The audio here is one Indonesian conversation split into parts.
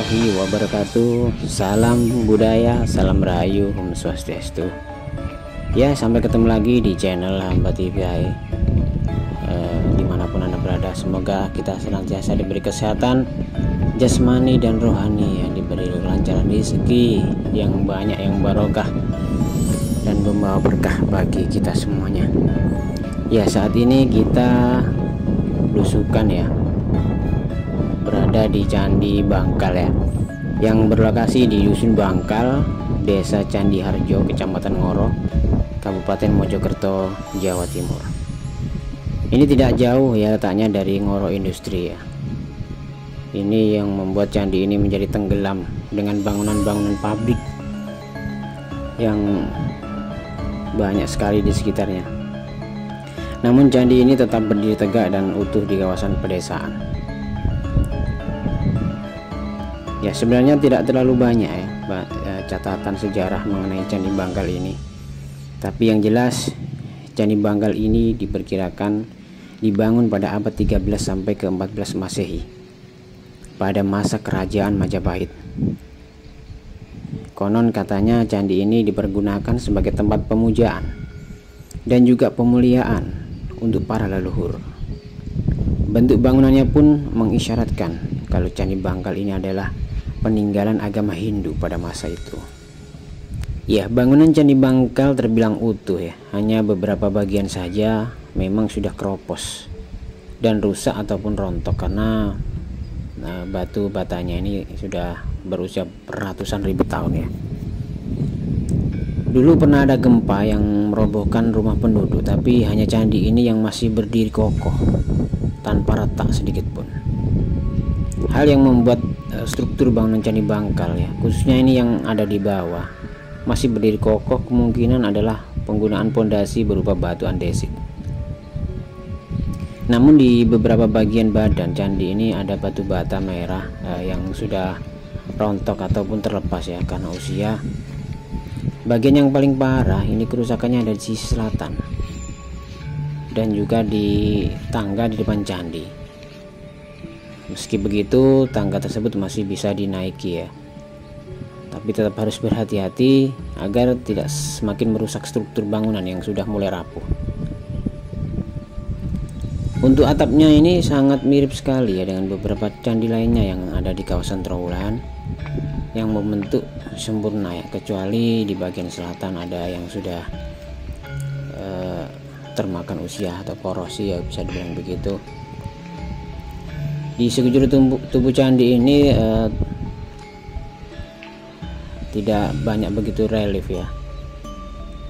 warahmatullahi wabarakatuh. Salam budaya, salam rahayu, Om Swastiastu. Ya, sampai ketemu lagi di channel Hamba TV. Dimanapun Anda berada, semoga kita senantiasa diberi kesehatan jasmani dan rohani, yang diberi kelancaran rezeki yang banyak, yang barokah dan membawa berkah bagi kita semuanya. Ya, saat ini kita belusukan ya, berada di Candi Bangkal ya, yang berlokasi di Dusun Bangkal, Desa Candi Harjo, Kecamatan Ngoro, Kabupaten Mojokerto, Jawa Timur. Ini tidak jauh ya letaknya dari Ngoro Industri ya. Ini yang membuat candi ini menjadi tenggelam dengan bangunan-bangunan pabrik yang banyak sekali di sekitarnya. Namun candi ini tetap berdiri tegak dan utuh di kawasan pedesaan. Ya, sebenarnya tidak terlalu banyak ya catatan sejarah mengenai Candi Bangkal ini. Tapi yang jelas Candi Bangkal ini diperkirakan dibangun pada abad 13 sampai ke 14 Masehi, pada masa kerajaan Majapahit. Konon katanya candi ini dipergunakan sebagai tempat pemujaan dan juga pemuliaan untuk para leluhur. Bentuk bangunannya pun mengisyaratkan kalau Candi Bangkal ini adalah peninggalan agama Hindu pada masa itu. Ya, bangunan Candi Bangkal terbilang utuh ya, hanya beberapa bagian saja memang sudah keropos dan rusak ataupun rontok karena batu batanya ini sudah berusia ratusan ribu tahun ya. Dulu pernah ada gempa yang merobohkan rumah penduduk, tapi hanya candi ini yang masih berdiri kokoh tanpa retak sedikit pun. Hal yang membuat struktur bangunan Candi Bangkal ya, khususnya ini yang ada di bawah, masih berdiri kokoh, kemungkinan adalah penggunaan pondasi berupa batu andesit. Namun di beberapa bagian badan candi ini ada batu bata merah yang sudah rontok ataupun terlepas ya karena usia. Bagian yang paling parah ini kerusakannya ada di sisi selatan dan juga di tangga di depan candi. Meski begitu, tangga tersebut masih bisa dinaiki ya, tapi tetap harus berhati-hati agar tidak semakin merusak struktur bangunan yang sudah mulai rapuh. Untuk atapnya ini sangat mirip sekali ya dengan beberapa candi lainnya yang ada di kawasan Trowulan yang membentuk sempurna ya, kecuali di bagian selatan ada yang sudah termakan usia atau korosi ya, bisa dibilang begitu. Di sekujur tubuh candi ini tidak banyak begitu relief ya,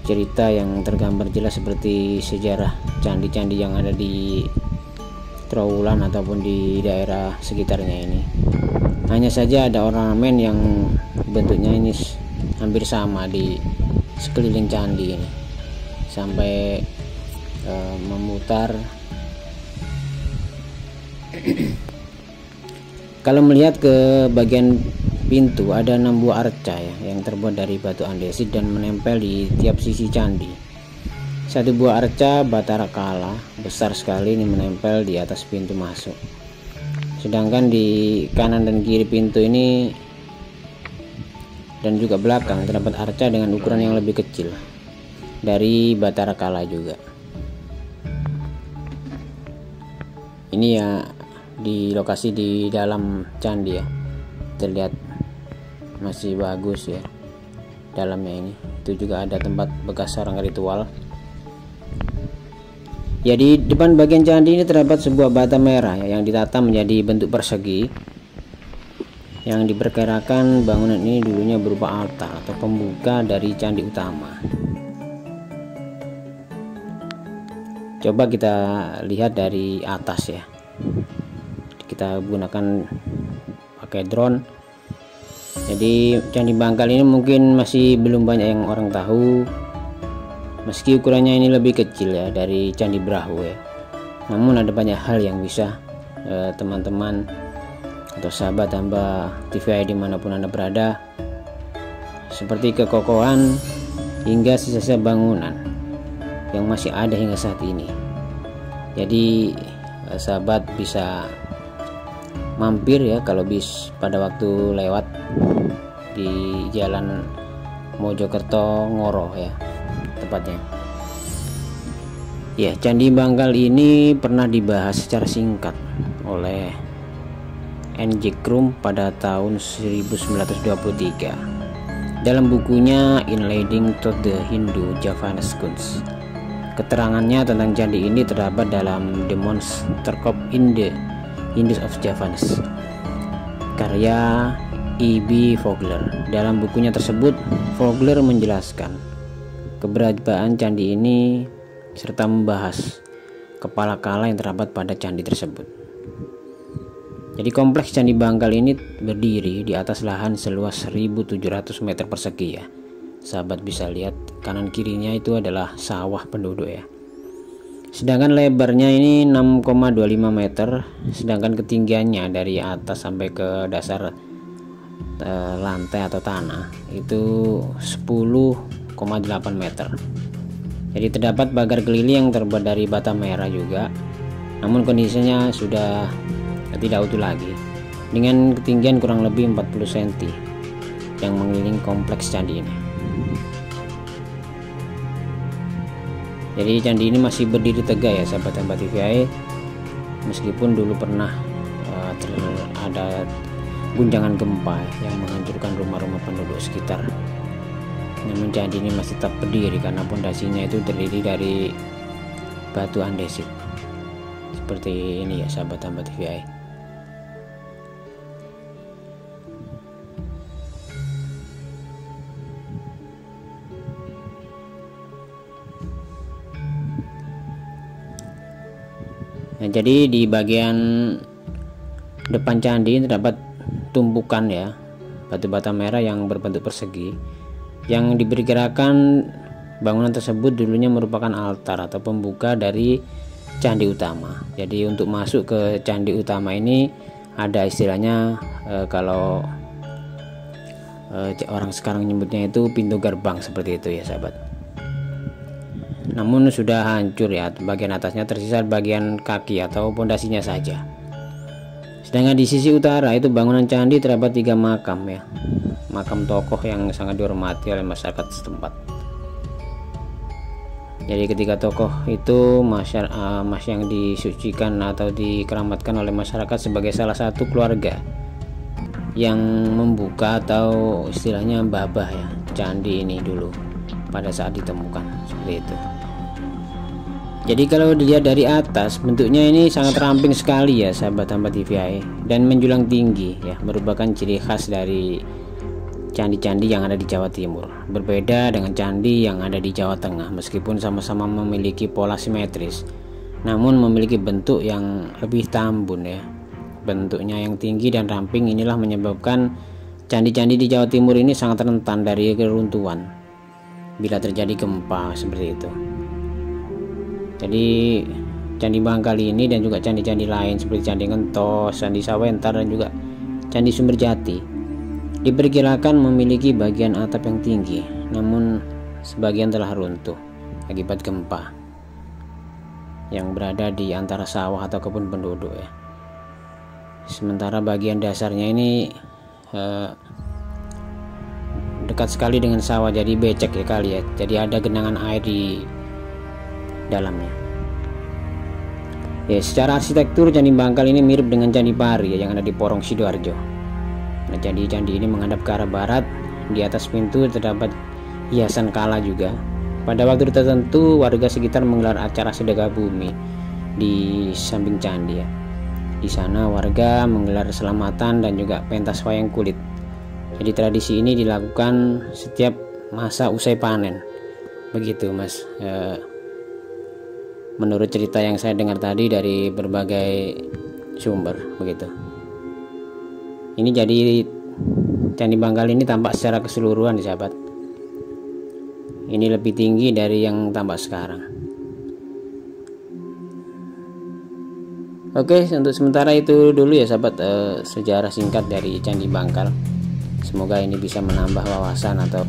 cerita yang tergambar jelas seperti sejarah candi-candi yang ada di Trowulan ataupun di daerah sekitarnya ini. Hanya saja ada ornamen yang bentuknya ini hampir sama di sekeliling candi ini, sampai memutar. Kalau melihat ke bagian pintu, ada 6 buah arca ya, yang terbuat dari batu andesit dan menempel di tiap sisi candi. Satu buah arca Batara Kala besar sekali ini menempel di atas pintu masuk. Sedangkan di kanan dan kiri pintu ini dan juga belakang terdapat arca dengan ukuran yang lebih kecil dari Batara Kala juga. Ini ya di lokasi di dalam candi ya, terlihat masih bagus ya dalamnya ini. Itu juga ada tempat bekas sarang ritual. Ya, di depan bagian candi ini terdapat sebuah bata merah ya, yang ditata menjadi bentuk persegi, yang diperkirakan bangunan ini dulunya berupa altar atau pembuka dari candi utama. Coba kita lihat dari atas ya, kita gunakan pakai drone. Jadi Candi Bangkal ini mungkin masih belum banyak yang orang tahu, meski ukurannya ini lebih kecil ya dari Candi Brahu ya. Namun ada banyak hal yang bisa teman-teman atau sahabat Hamba TV dimanapun Anda berada, seperti kekokohan hingga sisa-sisa bangunan yang masih ada hingga saat ini. Jadi sahabat bisa mampir ya kalau bis pada waktu lewat di jalan Mojokerto Ngoro ya tepatnya. Ya, Candi Bangkal ini pernah dibahas secara singkat oleh N.J. Krum pada tahun 1923 dalam bukunya Inleading to the Hindu-Javanese Kunst. Keterangannya tentang candi ini terdapat dalam The Monsterkop in the Hindus of Javanese karya E.B. Vogler. Dalam bukunya tersebut, Vogler menjelaskan keberadaan candi ini serta membahas kepala kala yang terdapat pada candi tersebut. Jadi kompleks Candi Bangkal ini berdiri di atas lahan seluas 1.700 meter persegi ya. Sahabat bisa lihat kanan kirinya itu adalah sawah penduduk ya. Sedangkan lebarnya ini 6,25 meter, sedangkan ketinggiannya dari atas sampai ke dasar lantai atau tanah itu 10,8 meter. Jadi terdapat pagar keliling yang terbuat dari bata merah juga, namun kondisinya sudah tidak utuh lagi, dengan ketinggian kurang lebih 40 cm yang mengelilingi kompleks candi ini. Jadi candi ini masih berdiri tegak ya sahabat-sahabat TVI, meskipun dulu pernah ada guncangan gempa yang menghancurkan rumah-rumah penduduk sekitar. Namun candi ini masih tetap berdiri karena pondasinya itu terdiri dari batu andesit. Seperti ini ya sahabat-sahabat TVI. Nah, jadi di bagian depan candi terdapat tumpukan ya batu bata merah yang berbentuk persegi, yang diperkirakan bangunan tersebut dulunya merupakan altar atau pembuka dari candi utama. Jadi untuk masuk ke candi utama ini ada istilahnya kalau orang sekarang nyebutnya itu pintu gerbang, seperti itu ya sahabat. Namun sudah hancur ya, bagian atasnya tersisa bagian kaki atau pondasinya saja. Sedangkan di sisi utara itu bangunan candi terdapat 3 makam ya, makam tokoh yang sangat dihormati oleh masyarakat setempat. Jadi ketiga tokoh itu masih yang disucikan atau dikeramatkan oleh masyarakat sebagai salah satu keluarga yang membuka atau istilahnya babah ya candi ini dulu pada saat ditemukan, seperti itu. Jadi kalau dilihat dari atas, bentuknya ini sangat ramping sekali ya sahabat-sahabat TVI, dan menjulang tinggi ya, merupakan ciri khas dari candi-candi yang ada di Jawa Timur. Berbeda dengan candi yang ada di Jawa Tengah, meskipun sama-sama memiliki pola simetris, namun memiliki bentuk yang lebih tambun ya. Bentuknya yang tinggi dan ramping inilah menyebabkan candi-candi di Jawa Timur ini sangat rentan dari keruntuhan bila terjadi gempa, seperti itu. Jadi Candi Bangkal ini dan juga candi-candi lain seperti Candi Ngentos, Candi Sawentar, dan juga Candi Sumberjati diperkirakan memiliki bagian atap yang tinggi, namun sebagian telah runtuh akibat gempa yang berada di antara sawah atau kebun penduduk ya. Sementara bagian dasarnya ini dekat sekali dengan sawah, jadi becek ya kali ya, jadi ada genangan air di dalamnya. Ya, secara arsitektur Candi Bangkal ini mirip dengan Candi Pari ya, yang ada di Porong Sidoarjo. Nah, jadi candi ini menghadap ke arah barat. Di atas pintu terdapat hiasan kala juga. Pada waktu tertentu warga sekitar menggelar acara sedekah bumi di samping candi ya. Di sana warga menggelar selamatan dan juga pentas wayang kulit. Jadi tradisi ini dilakukan setiap masa usai panen. Begitu Mas. Menurut cerita yang saya dengar tadi dari berbagai sumber, begitu. Ini jadi Candi Bangkal ini tampak secara keseluruhan nih sahabat. Ini lebih tinggi dari yang tampak sekarang. Oke, untuk sementara itu dulu ya sahabat, sejarah singkat dari Candi Bangkal. Semoga ini bisa menambah wawasan atau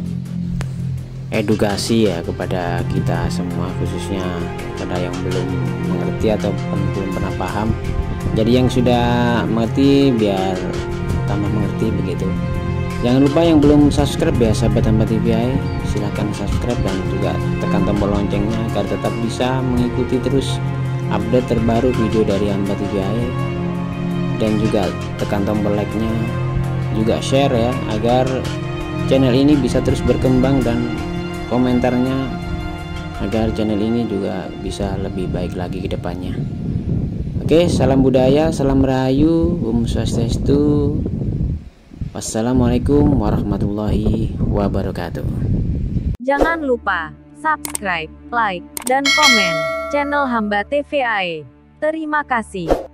edukasi ya kepada kita semua, khususnya pada yang belum mengerti atau belum pernah paham. Jadi yang sudah mengerti biar tambah mengerti begitu. Jangan lupa yang belum subscribe ya sahabat Hamba TVI, silahkan subscribe dan juga tekan tombol loncengnya agar tetap bisa mengikuti terus update terbaru video dari Hamba TVI. Dan juga tekan tombol like-nya, juga share ya agar channel ini bisa terus berkembang, dan komentarnya agar channel ini juga bisa lebih baik lagi ke depannya. Oke, salam budaya, salam rahayu, Om Swastiastu. Wassalamualaikum warahmatullahi wabarakatuh. Jangan lupa subscribe, like, dan komen channel Hamba TVI. Terima kasih.